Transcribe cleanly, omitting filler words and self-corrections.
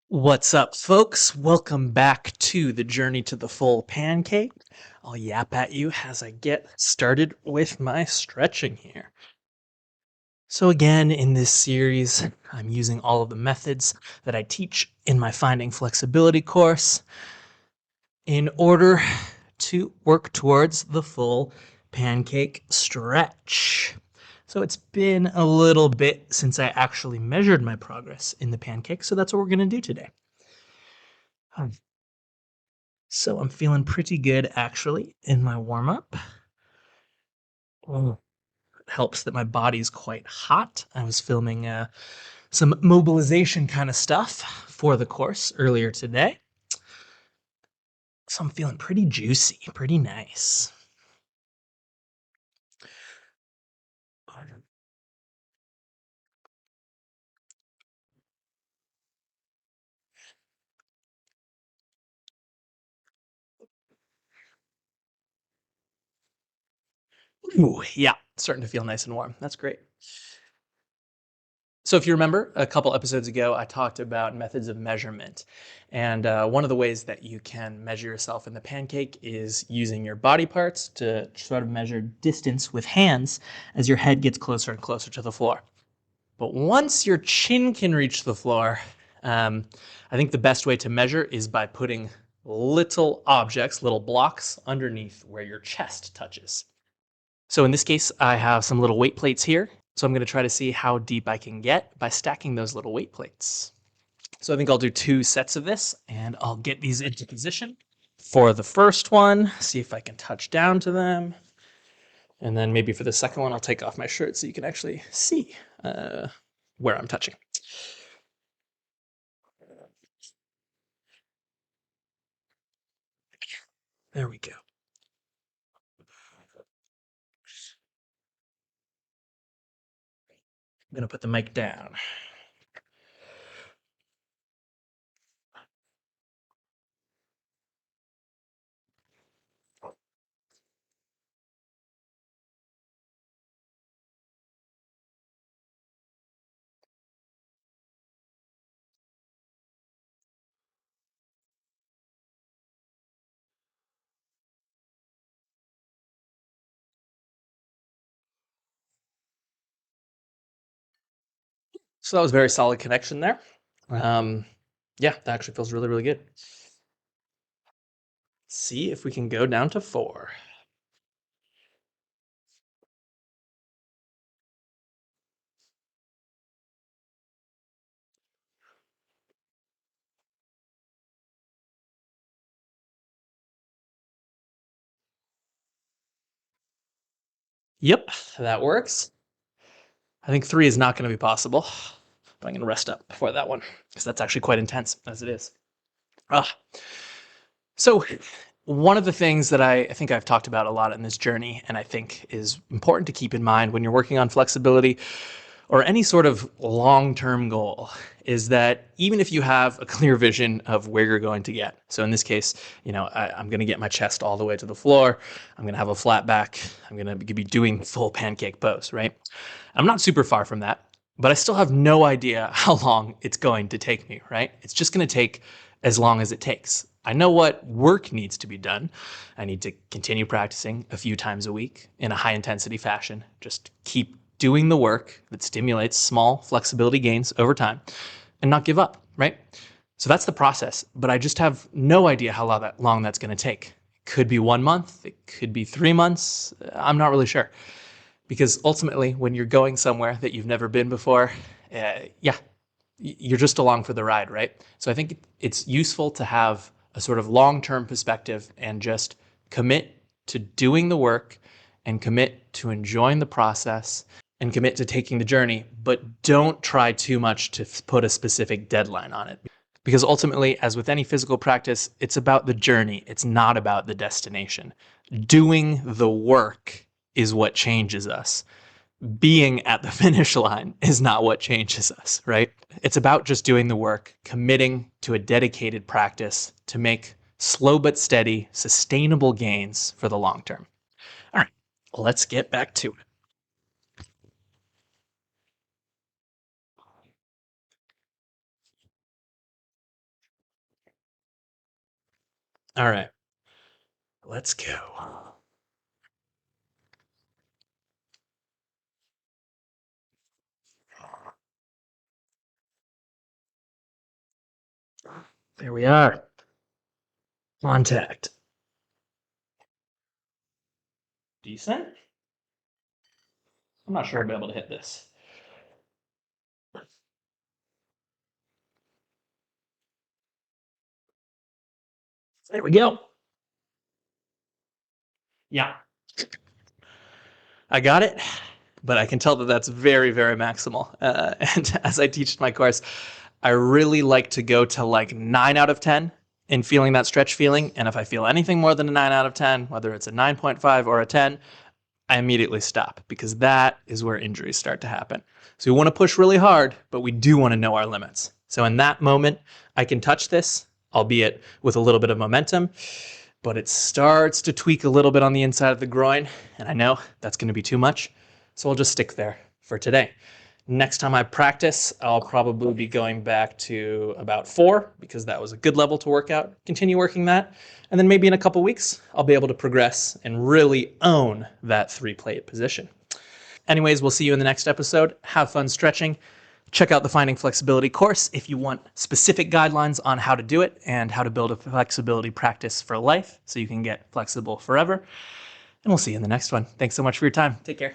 What's up, folks? Welcome back to the Journey to the Full Pancake. I'll yap at you as I get started with my stretching here. So, again, in this series, I'm using all of the methods that I teach in my Finding Flexibility course in order to work towards the full pancake stretch. So, it's been a little bit since I actually measured my progress in the pancake, so that's what we're going to do today. So I'm feeling pretty good actually in my warm up. Oh, it helps that my body's quite hot. I was filming some mobilization kind of stuff for the course earlier today. So I'm feeling pretty juicy, pretty nice. Ooh, yeah, starting to feel nice and warm. That's great. So, if you remember, a couple episodes ago, I talked about methods of measurement. And one of the ways that you can measure yourself in the pancake is using your body parts to sort of measure distance with hands as your head gets closer and closer to the floor. But once your chin can reach the floor, I think the best way to measure is by putting little objects, little blocks underneath where your chest touches. So in this case, I have some little weight plates here. So I'm going to try to see how deep I can get by stacking those little weight plates. So I think I'll do 2 sets of this, and I'll get these into position. For the first one, see if I can touch down to them. And then maybe for the second one, I'll take off my shirt so you can actually see where I'm touching. There we go. I'm going to put the mic down. So that was very solid connection there. Yeah, that actually feels really, really good. See if we can go down to 4. Yep, that works. I think 3 is not going to be possible, but I'm going to rest up before that one because that's actually quite intense as it is. Ah. So, one of the things that I think I've talked about a lot in this journey, and I think is important to keep in mind when you're working on flexibility or any sort of long-term goal, is that even if you have a clear vision of where you're going to get, so in this case, I'm going to get my chest all the way to the floor, I'm going to have a flat back, I'm going to be doing full pancake pose, right? I'm not super far from that, but I still have no idea how long it's going to take me, right? It's just going to take as long as it takes. I know what work needs to be done. I need to continue practicing a few times a week in a high intensity fashion. Just keep doing the work that stimulates small flexibility gains over time and not give up, right? So that's the process, but I just have no idea how long that's going to take. It could be 1 month, it could be 3 months. I'm not really sure. Because ultimately, when you're going somewhere that you've never been before, yeah, you're just along for the ride, right? So I think it's useful to have a sort of long-term perspective and just commit to doing the work and commit to enjoying the process and commit to taking the journey, but don't try too much to put a specific deadline on it. Because ultimately, as with any physical practice, it's about the journey. It's not about the destination. Doing the work is what changes us. Being at the finish line is not what changes us, right? It's about just doing the work, committing to a dedicated practice to make slow but steady, sustainable gains for the long term. All right, let's get back to it. All right, let's go. There we are. Contact. Decent. I'm not sure I'll be able to hit this. There we go. Yeah, I got it, but I can tell that that's very, very maximal. And as I teach my course, I really like to go to like 9 out of 10 in feeling that stretch feeling. And if I feel anything more than a 9 out of 10, whether it's a 9.5 or a 10, I immediately stop because that is where injuries start to happen. So we want to push really hard, but we do want to know our limits. So in that moment, I can touch this, albeit with a little bit of momentum, but it starts to tweak a little bit on the inside of the groin. And I know that's going to be too much. So I'll just stick there for today. Next time I practice, I'll probably be going back to about 4 because that was a good level to work out. Continue working that. And then maybe in a couple weeks, I'll be able to progress and really own that 3-plate position. Anyways, we'll see you in the next episode. Have fun stretching. Check out the Finding Flexibility course if you want specific guidelines on how to do it and how to build a flexibility practice for life so you can get flexible forever. And we'll see you in the next one. Thanks so much for your time. Take care.